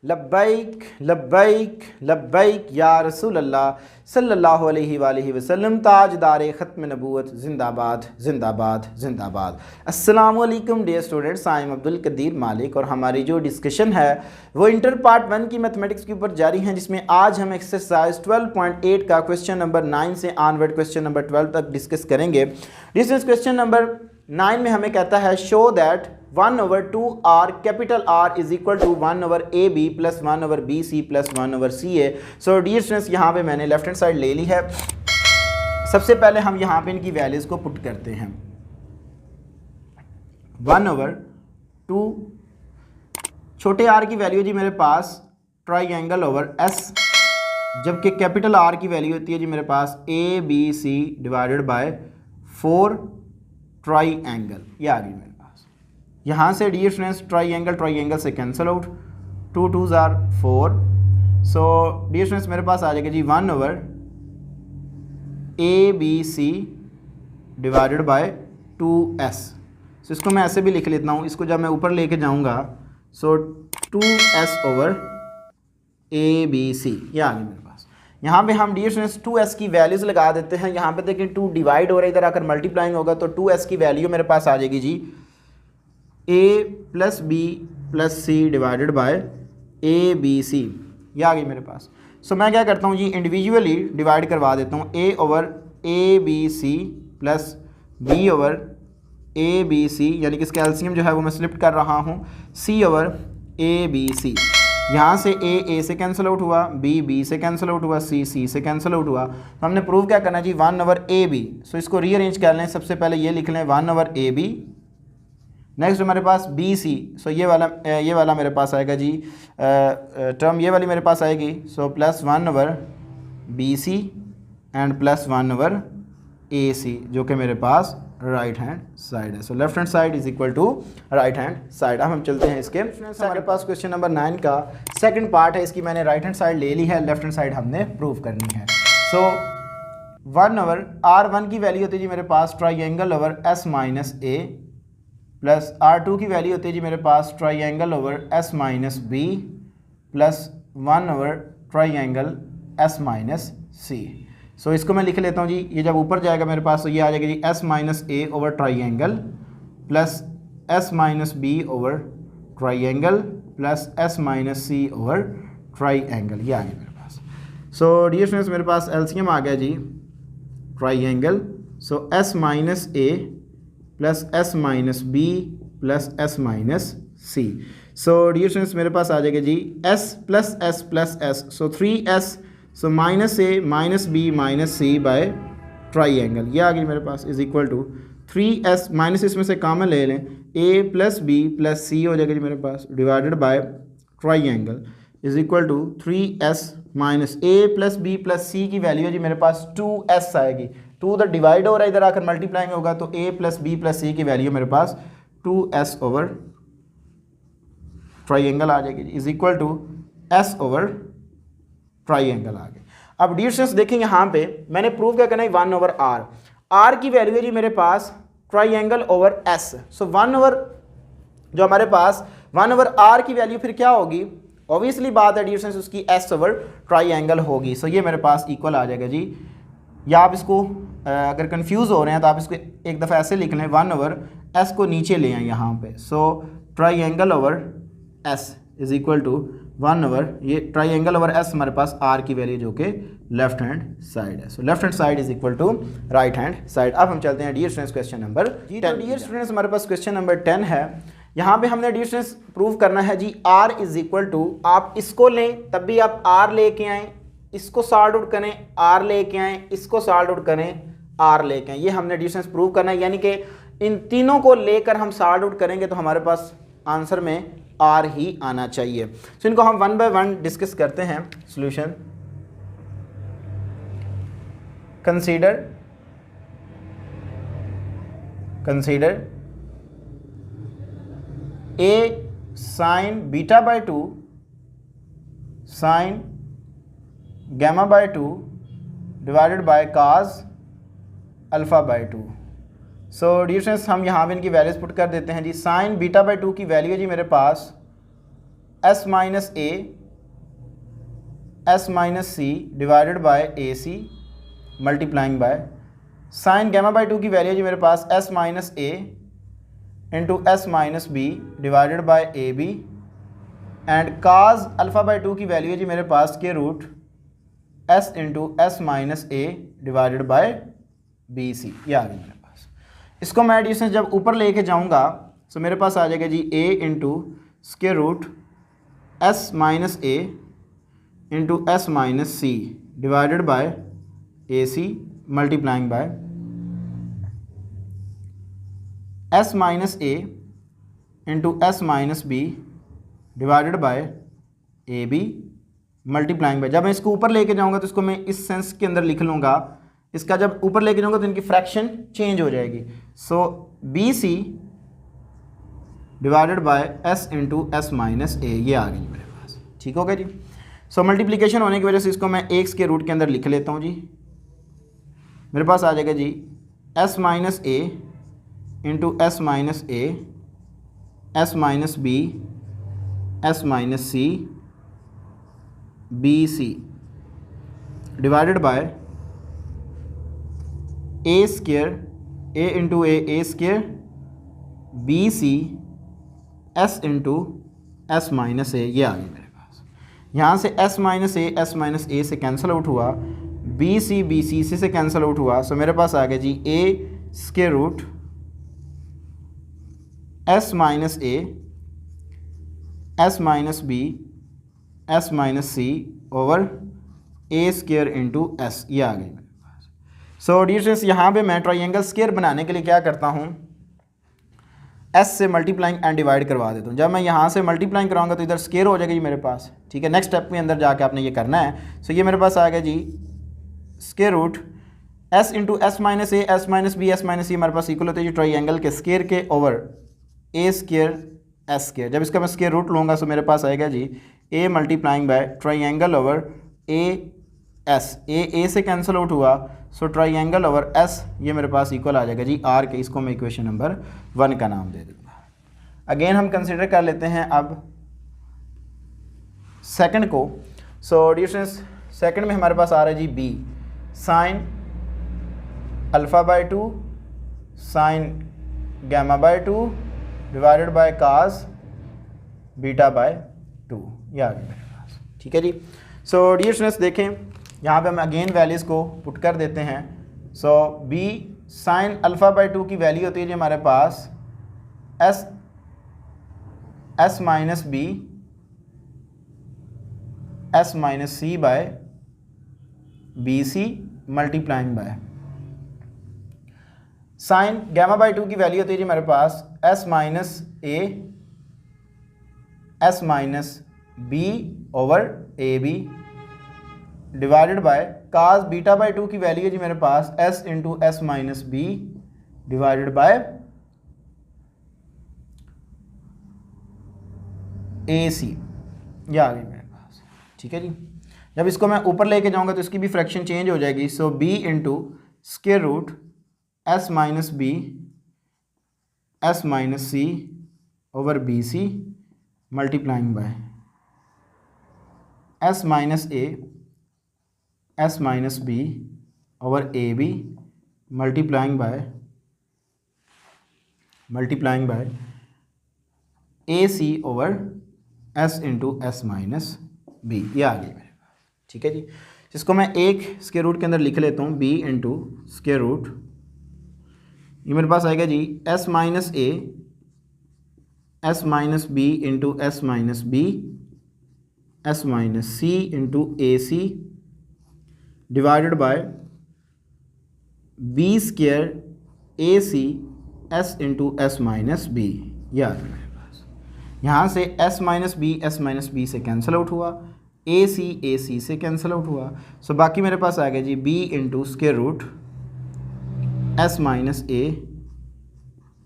लब्बैक लब्बैक लब्बैक या रसूल अल्लाह सल्लल्लाहु अलैहि वालैहि वसल्लम। ताजदार ख़त्म नबूवत जिंदाबाद जिंदाबाद जिंदाबाद। अस्सलामु अलैकुम dear students, I am Abdul Qadir Malik और हमारी जो डिस्कशन है वो इंटर पार्ट 1 की मैथमेटिक्स के ऊपर जारी है, जिसमें आज हम एक्सरसाइज 12.8 का क्वेश्चन नंबर 9 से ऑनवर्ड क्वेश्चन नंबर 12 तक डिस्कस करेंगे। डिस्कस क्वेश्चन नंबर 9 में हमें कहता है show that 1/2r capital R is equal to 1/AB plus 1/BC plus 1/CA। So dear students, यहाँ पे मैंने लेफ्ट हैंड साइड ले ली है। सबसे पहले हम यहाँ पे इनकी वैल्यूज को पुट करते हैं। 1/2 छोटे r की वैल्यू जी मेरे पास ट्राइंगल ओवर S, जबकि कैपिटल R की वैल्यू होती है जी मेरे पास ABC डिवाइडेड बाय 4 ट्राइंगल। ये आ गई मेरे पास। यहाँ से डियर स्टूडेंट्स ट्राइंगल से cancel out, 2 2s are 4। So dear students मेरे पास आ जाएगा जी 1/ABC डिवाइडेड बाय 2s। सो इसको मैं ऐसे भी लिख लेता हूँ, इसको जब मैं ऊपर लेके जाऊँगा सो 2s ओवर ABC। ये आ गई मेरे पास। यहाँ पे हम डियर स्टूडेंट्स 2s की वैल्यूज़ लगा देते हैं। यहाँ पे देखिए 2 डिवाइड हो रहा है, इधर आकर मल्टीप्लाइंग होगा तो 2s की वैल्यू मेरे पास आ जाएगी जी a plus b plus c divided by ABC। ये आ गई मेरे पास। सो मैं क्या करता हूँ जी, इंडिविजुअली डिवाइड करवा देता हूँ। a over ABC plus b over ABC, यानी कि इसका एलसीएम जो है वो मैं स्लिप्ट कर रहा हूँ, c ओवर ABC। यहाँ से a से कैंसिल आउट हुआ, b से कैंसिल आउट हुआ, c से कैंसिल आउट हुआ। तो हमने प्रूव क्या करना जी 1/AB। सो इसको रीअरेंज कर लें। सबसे पहले ये लिख लें 1/AB। नेक्स्ट हमारे पास BC। सो ये वाला मेरे पास आएगा जी, टर्म ये वाली मेरे पास आएगी। So plus 1/BC and plus 1/AC, जो कि मेरे पास राइट हैंड साइड है। So left hand side is equal to right hand side. अब हम चलते हैं इसके हमारे पास क्वेश्चन नंबर 9 का सेकंड पार्ट है। इसकी मैंने राइट हैंड साइड ले ली है, लेफ्ट हैंड साइड हमने प्रूव करनी है। सो 1/R1 की वैल्यू होती है जी मेरे पास triangle over S minus A, plus R2 की वैल्यू होती है जी मेरे पास triangle over S minus B plus 1 over triangle S minus C। So इसको मैं लिख लेता हूँ जी, ये जब ऊपर जाएगा मेरे पास तो ये आ जाएगा जी S minus A over triangle plus S minus B over triangle plus S minus C over triangle. ये आ गया मेरे पास। सो डियर स्टूडेंट्स मेरे पास एलसीएम आ गया जी triangle. So S minus A plus S minus B plus S minus C। So dear students मेरे पास आ जाएगा जी S plus S plus S, so 3S। So minus A minus B minus C by triangle. ये आ गई मेरे पास is equal to 3S minus इसमें से कॉमन ले लें, A plus B plus C हो जाएगा जी मेरे पास divided by triangle is equal to 3S minus A plus B plus C की वैल्यू है जी मेरे पास 2S आएगी। 2 उधर डिवाइड हो रहा है, इधर आकर मल्टीप्लाइंग होगा तो A plus B plus C की वैल्यू मेरे पास 2S ओवर ट्राइंगल आ जाएगी is equal to S over triangle आ गए। अब डियर स्टूडेंट्स देखें यहाँ पे मैंने प्रूव क्या करना है 1/R। R की वैल्यू है जी मेरे पास ट्राइंगल ओवर S। सो 1 ओवर जो हमारे पास 1/R की वैल्यू फिर क्या होगी, ऑब्वियसली बात है डियर स्टूडेंट्स उसकी S ओवर ट्राइंगल होगी। सो ये मेरे पास इक्वल आ जाएगा जी। या आप इसको अगर कंफ्यूज हो रहे हैं तो आप इसको एक दफ़ा ऐसे लिख लें, 1/S को नीचे ले आए यहाँ पे। So triangle over S is equal to 1 over ये ट्राइंगल ओवर S हमारे पास R की वैल्यू जो कि लेफ्ट हैंड साइड है। So left hand side is equal to right hand side. अब हम चलते हैं dear students question number 10। Dear students हमारे पास क्वेश्चन नंबर 10 है। यहाँ पे हमने डियर स्टूडेंट्स प्रूव करना है जी R इज इक्वल टू, आप इसको लें तब भी आप R लेके आएँ, इसको सॉल्व आउट करें R लेके आएँ, इसको सॉल्व आउट करें R लेके आएँ। ये हमने डियर स्टूडेंट्स प्रूव करना है, यानी कि इन तीनों को लेकर हम सॉल्व आउट करेंगे तो हमारे पास आंसर में R ही आना चाहिए। सो इनको हम 1 बाय 1 डिस्कस करते हैं। Solution consider A sine beta by 2 sine gamma by 2 divided by cos alpha by 2। So dear students हम यहाँ पे इनकी वैल्यूज पुट कर देते हैं जी। साइन बीटा बाय 2 की वैल्यू है जी मेरे पास S minus A S minus C divided by A C multiplying by sine gamma by 2 की वैल्यू जी मेरे पास S minus A into S minus B divided by A B and cos alpha by 2 की value है जी मेरे पास के root S into S minus A divided by B C. ये आ गई मेरे पास। इसको मैं एडिशन जब ऊपर लेके जाऊंगा तो मेरे पास आ जाएगा जी A into square root S minus A into S minus C divided by A C multiplying by S minus A into S minus B divided by A B multiplying by, जब मैं इसको ऊपर लेके जाऊंगा तो इसको मैं इस सेंस के अंदर लिख लूँगा, इसका जब ऊपर लेके जाऊंगा तो इनकी फ्रैक्शन चेंज हो जाएगी। So B C divided by S into S minus A, ये आ गई मेरे पास। ठीक हो गया जी। सो मल्टीप्लिकेशन होने की वजह से इसको मैं एक के रूट के अंदर लिख लेता हूँ जी। मेरे पास आ जाएगा जी S minus A into S minus A S minus B S minus C B C divided by A square A into A square B C S into S minus A, ये आ गई मेरे पास। यहाँ से एस माइनस ए से cancel out हुआ, B C से कैंसिल आउट हुआ। सो मेरे पास आ गया जी A square root S minus A S minus B S minus C over A square into S, ये आ गई मेरे पास। सो डियर स्टूडेंट्स, यहाँ पे मैं ट्राइंगल स्क्वेयर बनाने के लिए क्या करता हूँ, एस से मल्टीप्लाइंग एंड डिवाइड करवा देता हूँ। जब मैं यहाँ से मल्टीप्लाइंग कराऊंगा तो इधर स्क्वेयर हो जाएगा जी मेरे पास। ठीक है, नेक्स्ट स्टेप के अंदर जाके आपने ये करना है। सो ये मेरे पास आ गया जी square root S into S minus A S minus B S minus C हमारे पास इक्वल होते हैं जी ट्राइंगल के स्क्वेयर के over A square S square. जब इसका मैं स्क्वेयर रूट लूँगा तो मेरे पास आएगा जी A multiplying by triangle over A S, A से कैंसिल आउट हुआ। सो ट्राइंगल ओवर एस, ये मेरे पास इक्वल आ जाएगा जी आर के। इसको मैं इक्वेशन नंबर 1 का नाम दे दूँगा। अगेन हम कंसिडर कर लेते हैं अब सेकंड को। सो डियर स्टूडेंट्स, सेकंड में हमारे पास आ रहा है जी B sine alpha by 2 sine gamma by 2 divided by cos beta by 2, ये आ गया मेरे पास। ठीक है जी। सो डियर स्टूडेंट्स, देखें यहाँ पे हम अगेन वैल्यूज़ को पुट कर देते हैं। So B sine alpha by 2 की वैल्यू होती है जी हमारे पास S minus B S minus C by B C multiplying by sine gamma by 2 की वैल्यू होती है जी हमारे पास S minus A S minus B over A B divided by cos beta by 2 की वैल्यू है जी मेरे पास S into S minus B divided by A C, ये आ गई मेरे पास। ठीक है जी। जब इसको मैं ऊपर लेके जाऊंगा तो इसकी भी फ्रैक्शन चेंज हो जाएगी। So B into square root S minus B S minus C over B C multiplying by S minus A S minus B over A B multiplying by A C over S into S minus B, ये आ गई मेरे पास। ठीक है जी। इसको मैं एक square root के अंदर लिख लेता हूँ, बी इंटू स्क्वायर रूट, ये मेरे पास आएगा जी S minus A S minus B into S minus B S minus C into A C divided by B square A C S into S minus B, ये आ गया मेरे पास। यहाँ से एस माइनस बी से कैंसिल आउट हुआ, A सी से कैंसिल आउट हुआ। सो बाकी मेरे पास आ गया जी B into square root S minus A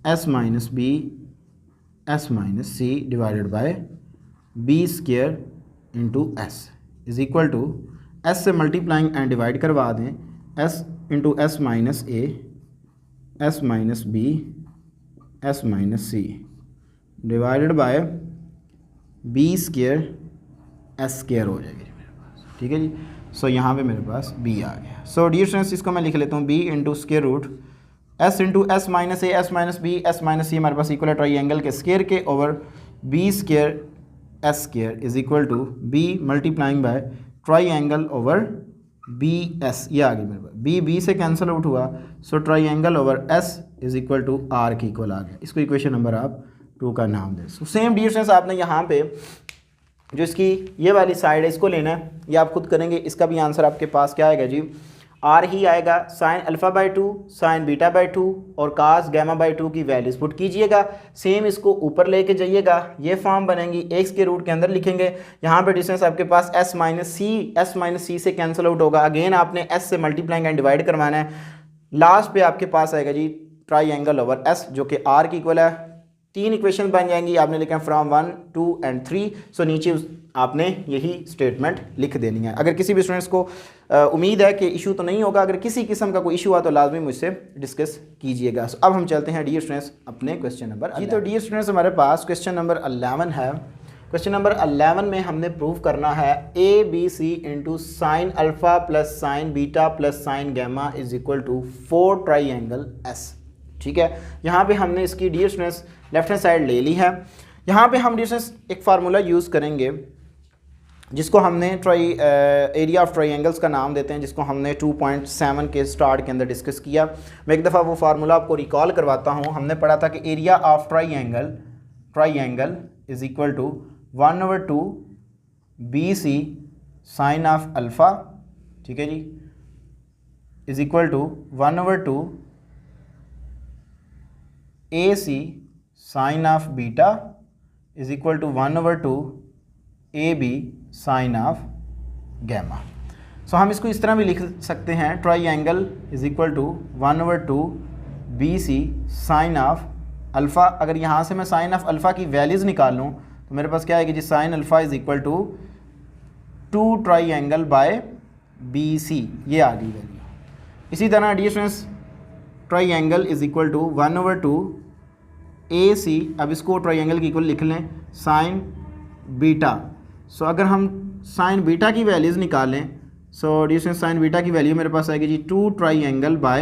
S minus B S minus C divided by B square into S is equal to S से मल्टीप्लाइंग एंड डिवाइड करवा दें, S into S minus A S minus B S minus C divided by B square S square हो जाएगी मेरे पास, ठीक है जी। सो यहाँ पे मेरे पास बी आ गया। सो डियर स्टूडेंट्स इसको मैं लिख लेता हूँ B into square root S into S minus A S minus B S minus C हमारे पास इक्वल है ट्राइंगल के स्क्वायर के over B square S square is equal to B multiplying by triangle over B S, ये आ गई मेरे पास, बी बी से कैंसिल आउट हुआ, so triangle over S is equal to R के इक्वल आ गया। इसको इक्वेशन नंबर आप 2 का नाम दें। सो सेम डियर स्टूडेंट्स आपने यहाँ पे जो इसकी ये वाली साइड है इसको लेना है, ये आप खुद करेंगे। इसका भी आंसर आपके पास क्या आएगा जी, आर ही आएगा। Sine alpha by 2, sign beta by 2 और कास गैमा बाई 2 की वैल्यूज पुट कीजिएगा। सेम इसको ऊपर लेके जाइएगा, ये फॉर्म बनेंगी, एक्स के रूट के अंदर लिखेंगे। यहाँ पे डिस्टेंस आपके पास एस माइनस सी से कैंसिल आउट होगा। अगेन आपने एस से मल्टीप्लाइंग एंड डिवाइड करवाना है। लास्ट पे आपके पास आएगा जी ट्राइंगल ओवर एस जो कि आर की इक्वल है। 3 इक्वेशन बन जाएंगी, आपने लिखा है फ्रॉम 1, 2 एंड 3। सो नीचे आपने यही स्टेटमेंट लिख देनी है। अगर किसी भी स्टूडेंट्स को उम्मीद है कि इशू तो नहीं होगा, अगर किसी किस्म का कोई इशू हुआ तो लाजमी मुझसे डिस्कस कीजिएगा। सो अब हम चलते हैं डियर स्टूडेंट्स अपने क्वेश्चन नंबर जी। तो डियर स्टूडेंट्स हमारे पास क्वेश्चन नंबर 11 है। क्वेश्चन नंबर 11 में हमने प्रूव करना है A B C into sine alpha plus sine beta plus sine gamma is equal to 4 triangle S, ठीक है। यहाँ पे हमने इसकी dear students left hand side ले ली है। यहाँ पे हम डियर स्टूडेंट्स एक फार्मूला यूज़ करेंगे जिसको हमने एरिया ऑफ ट्राइंगल्स का नाम देते हैं, जिसको हमने 2.7 के स्टार्ट के अंदर डिस्कस किया। मैं एक दफ़ा वो फार्मूला आपको रिकॉल करवाता हूँ। हमने पढ़ा था कि area of triangle is equal to 1/2 B C sine of alpha, ठीक है जी, is equal to 1/2 A C sine of beta is equal to 1/2 A B sine of gamma. So हम इसको इस तरह भी लिख सकते हैं, triangle is equal to 1/2 B C sine of alpha. अगर यहाँ से मैं साइन ऑफ अल्फ़ा की वैल्यूज़ निकाल लूँ तो मेरे पास क्या आएगी जी, sine alpha is equal to 2 triangle by B C, ये आ गई वैल्यू। इसी तरह dear students triangle is equal to 1/2 A C, अब इसको ट्राइंगल की इक्वल लिख लें साइन बीटा। सो अगर हम साइन बीटा की वैल्यूज़ निकालें, so dear students sine beta की वैल्यू मेरे पास आएगी जी 2 ट्राइंगल बाय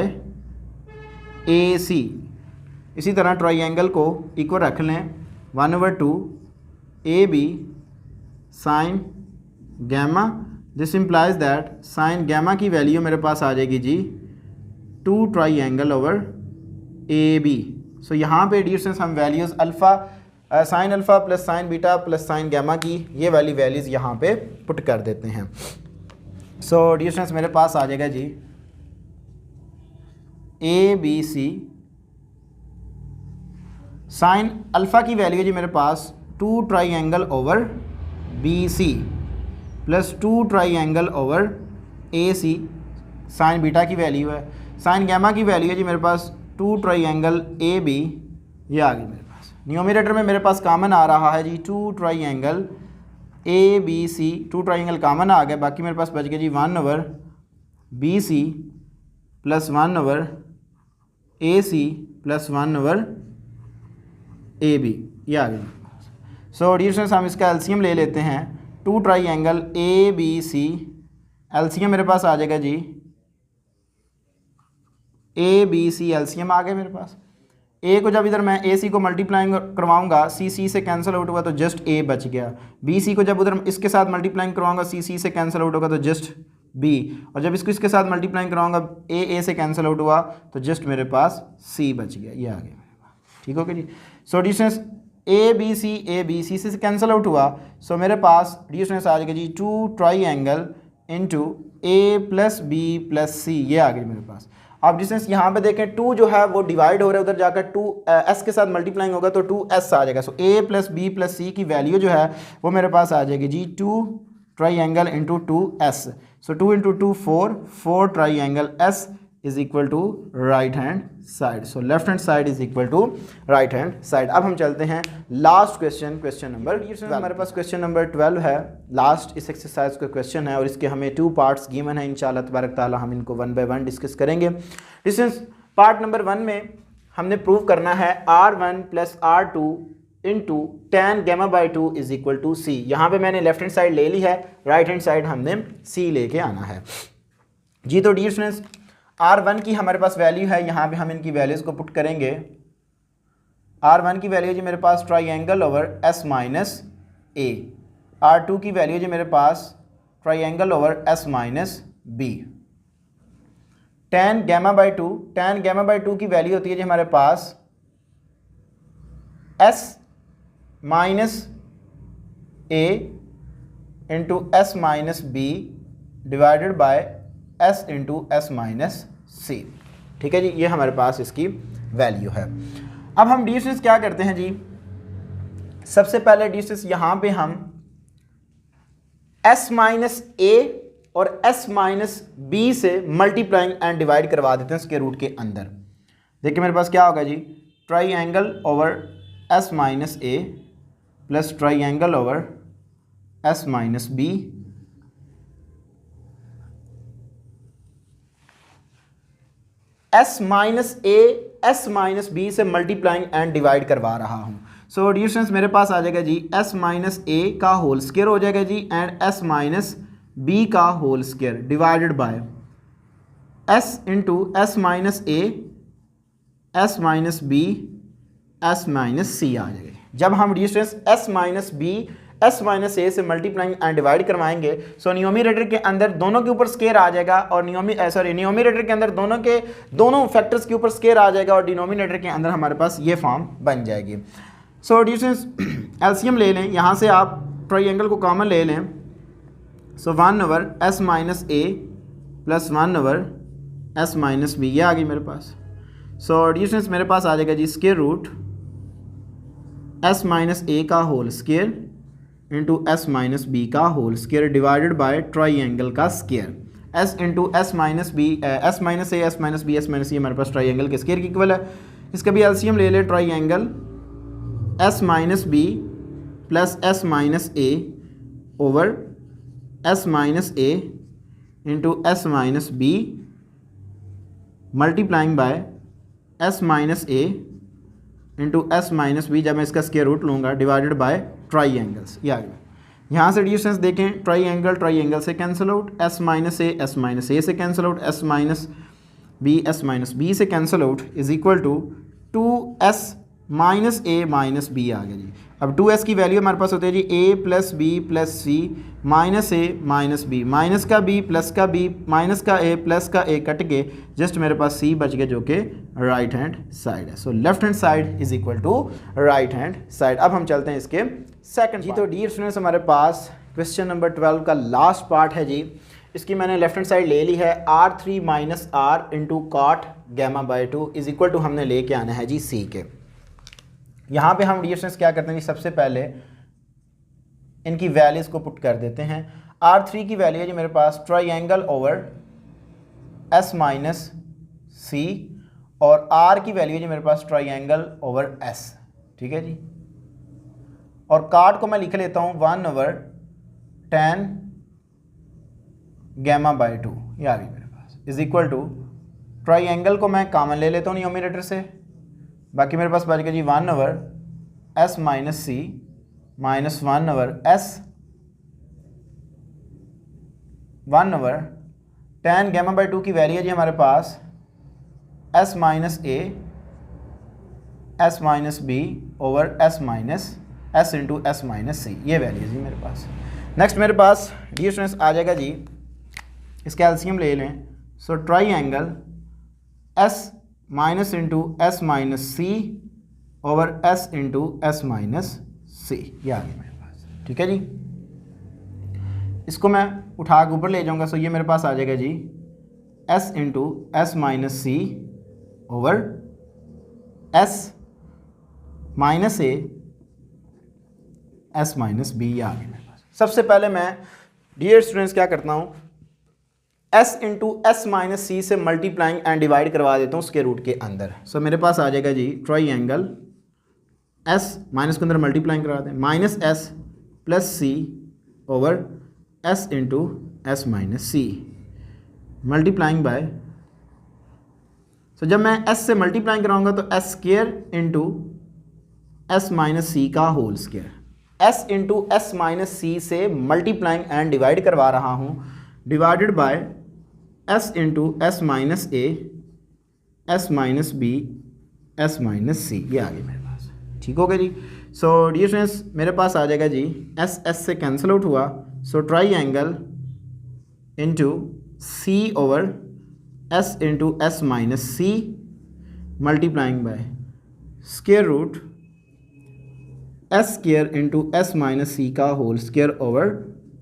ए सी। इसी तरह ट्राइंगल को इक्वल रख लें 1/2 A B sine gamma. This implies that sine gamma की वैल्यू मेरे पास आ जाएगी जी 2 triangle over A B. So यहाँ पे डियर स्टूडेंट्स हम values alpha sine alpha plus sine beta plus sine gamma की ये वाली वैल्यूज़ यहाँ पे पुट कर देते हैं। सो डियर स्टूडेंट्स मेरे पास आ जाएगा जी A B C sine alpha की वैल्यू है जी मेरे पास 2 triangle over B C plus 2 triangle over A C, sine beta की वैल्यू है। साइन गैमा की वैल्यू है जी मेरे पास 2 ट्राइंगल ए बी, ये आ गई मेरे पास। न्यूमरेटर में मेरे पास कॉमन आ रहा है जी 2 triangle A B C, 2 triangle common आ गए, बाकी मेरे पास बच गया जी 1/बी सी प्लस 1/ए सी प्लस 1/ए बी, ये आ गई। सो डियर स्टूडेंट्स हम इसका एलसीएम ले लेते हैं। 2 triangle A B C, LCM मेरे पास आ जाएगा जी ए बी सी, एलसीएम आ गया मेरे पास। ए को जब इधर मैं ए सी को मल्टीप्लाइंग करवाऊंगा, सी सी से कैंसिल आउट हुआ तो जस्ट ए बच गया। बी सी को जब उधर इसके साथ मल्टीप्लाइंग करवाऊंगा, सी सी से कैंसिल आउट होगा तो जस्ट बी, और जब इसको इसके साथ मल्टीप्लाइंग करवाऊंगा ए से कैंसिल आउट हुआ तो जस्ट मेरे पास सी बच गया, ये आ गया मेरे पास। ठीक हो गया जी। सो डिस्टेंस ए बी सी से कैंसिल आउट हुआ, सो मेरे पास डिस्टेंस आ जाएगा जी 2 ट्राइंगल इंटू ए प्लस बी प्लस सी, ये आ गई मेरे पास। अब डिस्टेंस यहाँ पे देखें 2 जो है वो डिवाइड हो रहा है, उधर जाकर 2 एस के साथ मल्टीप्लाइंग होगा तो 2s आ जाएगा। So A plus B plus C की वैल्यू जो है वो मेरे पास आ जाएगी जी 2 triangle into 2s। So 2 into 2 4 triangle s is equal to right hand side. So left hand side is equal to right hand side. अब हम चलते हैं लास्ट क्वेश्चन नंबर, हमारे पास क्वेश्चन नंबर 12 है, लास्ट इस एक्सरसाइज का क्वेश्चन है और इसके हमें 2 पार्ट्स गिवन है। इंशाल्लाह तबारक ताला हम इनको 1 बाय 1 डिस्कस करेंगे। डिस्टेंस पार्ट नंबर 1 में हमने प्रूव करना है R1 plus R2 into tan gamma by 2 is equal to C. यहाँ पे मैंने लेफ्ट हैंड साइड ले ली है, राइट हैंड साइड हमने सी लेके आना है जी। तो डियर स्टूडेंट्स R1 की हमारे पास वैल्यू है, यहाँ पे हम इनकी वैल्यूज़ को पुट करेंगे। R1 की वैल्यू जी मेरे पास triangle over S minus A. R2 की वैल्यू जी मेरे पास triangle over S minus B. tan gamma by 2, tan gamma by 2 की वैल्यू होती है जी हमारे पास S minus A into S minus B divided by S into S minus C. ठीक है जी, ये हमारे पास इसकी वैल्यू है। अब हम डिस्टेंस क्या करते हैं जी, सबसे पहले डिस्टेंस यहाँ पे हम S माइनस ए और S माइनस बी से मल्टीप्लाइंग एंड डिवाइड करवा देते हैं उसके रूट के अंदर। देखिए मेरे पास क्या होगा जी, triangle over S minus A plus triangle over S minus B S minus A S minus B से मल्टीप्लाइंग एंड डिवाइड करवा रहा हूँ। सो डिस्टेंस मेरे पास आ जाएगा जी S माइनस ए का होल स्क्वायर हो जाएगा जी एंड S माइनस बी का whole square divided by S into S minus A S minus B S minus C आ जाएगा। जब हम distance S minus B S minus A से मल्टीप्लाइंग एंड डिवाइड करवाएंगे सो न्यूमरेटर के अंदर दोनों के ऊपर स्क्वायर आ जाएगा और न्यूमरेटर के अंदर दोनों फैक्टर्स के ऊपर स्क्वायर आ जाएगा और डिनोमिनेटर के अंदर हमारे पास ये फॉर्म बन जाएगी। सो डिस्टेंस एलसीएम ले लें, यहाँ से आप ट्राइंगल को कॉमन ले लें। So 1 over S minus A plus 1 over S minus B, ये आ गई मेरे पास। सो डिस्टेंस मेरे पास आ जाएगा जी square root S minus A का whole square into S minus B का whole square divided by triangle का square. S into S minus B, S minus A S minus B S minus C हमारे पास triangle के square की equal है। इसका भी एलसीएम ले लें, triangle S minus B plus S minus A over S minus A into S minus B multiplying bye S minus A into S minus B, जब मैं इसका स्क्वायर रूट लूँगा डिवाइडेड बाय ट्राइंगल्स। ये आ गया। यहाँ से डिस्टेंस देखें, ट्राइंगल से cancel out, S minus A से cancel out, S minus B से cancel out is equal to 2S minus A minus B आ गया जी। अब 2S की वैल्यू हमारे पास होती है जी a plus B plus C minus A minus B, minus का b प्लस का b माइनस का a प्लस का a कट के जस्ट मेरे पास c बच गया जो कि राइट हैंड साइड है। So left hand side is equal to right hand side. अब हम चलते हैं इसके सेकंड जी। तो डियर स्टूडेंट्स हमारे पास क्वेश्चन नंबर 12 का लास्ट पार्ट है जी। इसकी मैंने लेफ्ट हैंड साइड ले ली है, R3 minus R into cot gamma by 2 is equal to हमने लेके आना है जी c के। यहाँ पे हम डिस्टेंस क्या करते हैं जी, सबसे पहले इनकी वैल्यूज़ को पुट कर देते हैं। R3 की वैल्यू है जी मेरे पास ट्राइंगल ओवर S माइनस सी और R की वैल्यू है जी मेरे पास ट्राइंगल ओवर S। ठीक है जी, और कॉट को मैं लिख लेता हूँ 1 ओवर tan गैमा बाई 2, ये आ गई मेरे पास, इज इक्वल टू ट्राइंगल को मैं कॉमन ले लेता हूँ न्यूमरेटर से, बाकी मेरे पास बच गया जी 1 over S minus C minus 1 over S 1 over tan gamma by 2 की वैल्यू है जी हमारे पास S minus A S minus B over S into S minus C, ये वैल्यू है जी मेरे पास। नेक्स्ट मेरे पास डी स्टूडेंट्स आ जाएगा जी, इसका एलसीएम ले लें। So triangle S minus into S minus C over S into S minus C, ये आ गया मेरे पास। ठीक है जी, इसको मैं उठा के ऊपर ले जाऊंगा। सो ये मेरे पास आ जाएगा जी S into S minus C over S minus A S minus B, ये आ गया मेरे पास। सबसे पहले मैं डियर स्टूडेंट्स क्या करता हूँ, S into S minus C से मल्टीप्लाइंग एंड डिवाइड करवा देता हूँ उसके रूट के अंदर। सो मेरे पास आ जाएगा जी ट्राइंगल S माइनस के अंदर मल्टीप्लाइंग करा दें, minus S plus C over S into S minus C multiplying by. So जब मैं S से मल्टीप्लाइंग कराऊंगा तो S square into S minus C का whole square, S into S minus C से मल्टीप्लाइंग एंड डिवाइड करवा रहा हूँ, divided by S into S minus A, S minus B, S minus C, ये आ गया मेरे पास। ठीक हो गया जी। सो डियर स्टूडेंट्स मेरे पास आ जाएगा जी एस एस से कैंसिल आउट हुआ, so triangle into C over S into S minus C multiplying by square root S square into S minus C का whole square over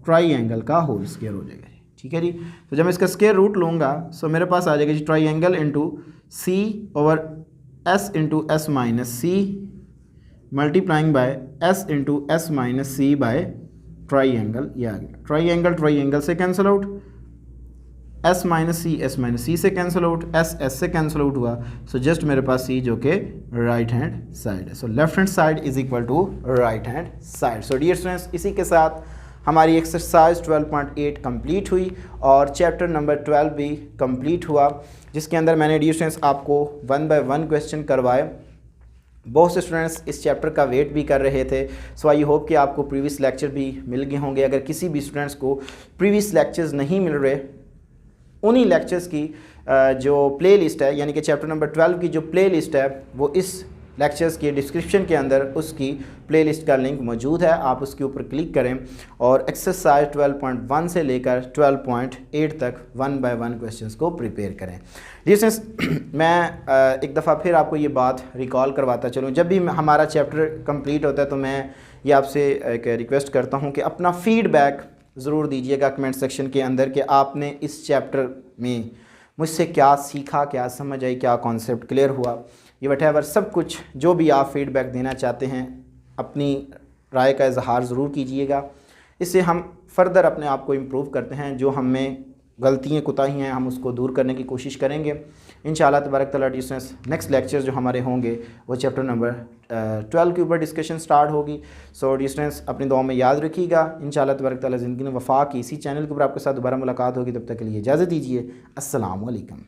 triangle का whole square हो जाएगा जी। ठीक है जी। तो जब मैं इसका स्क्वायर रूट लूँगा सो मेरे पास आ जाएगा जी triangle into C over S into S minus C multiplying by S into S minus C by triangle, ये आ गया। ट्राई एंगल से cancel out, S minus C से कैंसिल आउट, एस से कैंसिल आउट हुआ, so just मेरे पास सी जो कि राइट हैंड साइड है। So left hand side is equal to right hand side. So dear students इसी के साथ हमारी एक्सरसाइज 12.8 कंप्लीट हुई और चैप्टर नंबर 12 भी कंप्लीट हुआ, जिसके अंदर मैंने डियर स्टूडेंट्स आपको 1 बाय 1 क्वेश्चन करवाए। बहुत से स्टूडेंट्स इस चैप्टर का वेट भी कर रहे थे, सो आई होप कि आपको प्रीवियस लेक्चर भी मिल गए होंगे। अगर किसी भी स्टूडेंट्स को प्रीवियस लेक्चर्स नहीं मिल रहे, उन्हीं लेक्चर्स की जो प्लेलिस्ट है यानी कि चैप्टर नंबर 12 की जो प्लेलिस्ट है वो इस लेक्चर्स के डिस्क्रिप्शन के अंदर उसकी प्लेलिस्ट का लिंक मौजूद है, आप उसके ऊपर क्लिक करें और एक्सरसाइज 12.1 से लेकर 12.8 तक 1 बाय 1 क्वेश्चंस को प्रिपेयर करें। डियर्स मैं एक दफ़ा फिर आपको ये बात रिकॉल करवाता चलूँ, जब भी हमारा चैप्टर कंप्लीट होता है तो मैं ये आपसे एक रिक्वेस्ट करता हूँ कि अपना फ़ीडबैक ज़रूर दीजिएगा कमेंट सेक्शन के अंदर कि आपने इस चैप्टर में मुझसे क्या सीखा, क्या समझ आई, क्या कॉन्सेप्ट क्लियर हुआ, ये वटेवर सब कुछ जो भी आप फीडबैक देना चाहते हैं अपनी राय का इजहार ज़रूर कीजिएगा। इससे हम फर्दर अपने आप को इम्प्रूव करते हैं, जो हमें गलतियाँ कोताही हैं हम उसको दूर करने की कोशिश करेंगे इंशाअल्लाह तबारक तआला। डिस्टेंस नेक्स्ट लेक्चर जो हमारे होंगे वो चैप्टर नंबर 12 के ऊपर डिस्कशन स्टार्ट होगी। सो डिस्टेंस अपनी दुआ में याद रखिएगा। इंशाअल्लाह तबारक तआला ज़िंदगी में वफ़ा की इसी चैनल के ऊपर आपके साथ दोबारा मुलाकात होगी, तब तक के लिए इजाज़त दीजिए। अस्सलाम वालेकुम।